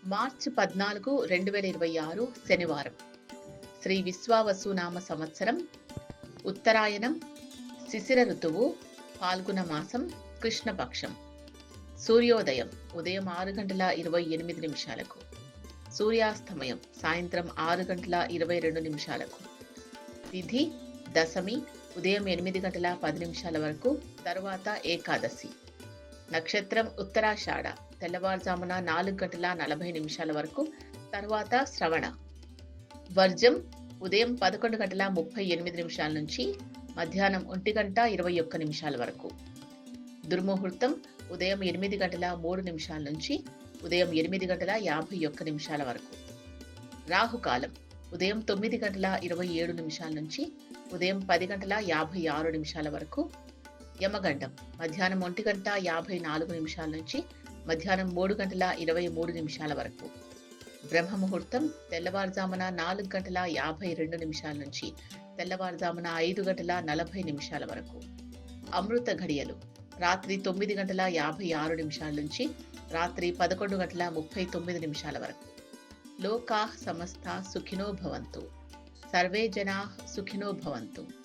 మార్చి 14, 2026 శనివారం. శ్రీ విశ్వావసునామ సంవత్సరం, ఉత్తరాయణం, శిశిర ఋతువు, పాల్గొన మాసం, కృష్ణపక్షం. సూర్యోదయం ఉదయం 6:28 సూర్యాస్తమయం సాయంత్రం 6:22 తిథి దశమి ఉదయం 8:10 వరకు, తరువాత ఏకాదశి. నక్షత్రం ఉత్తరాషాఢ తెల్లవారుజామున 4:40 వరకు, తరువాత శ్రవణ. వర్జం ఉదయం 11:38 నుంచి మధ్యాహ్నం 1:21 వరకు. దుర్ముహూర్తం ఉదయం 8:03 నుంచి ఉదయం 8:51 వరకు. రాహుకాలం ఉదయం 9:27 నుంచి ఉదయం 10:56 వరకు. యమగండం మధ్యాహ్నం 1:54 నుంచి మధ్యాహ్నం 3:23 వరకు. బ్రహ్మముహూర్తం తెల్లవారుజామున 4:52 నుంచి తెల్లవారుజామున 5:40 వరకు. అమృత ఘడియలు రాత్రి 9:56 నుంచి రాత్రి 11:39 వరకు. లోకాః సమస్తాః సుఖినో భవంతు. సర్వే జనాః సుఖినో భవంతు.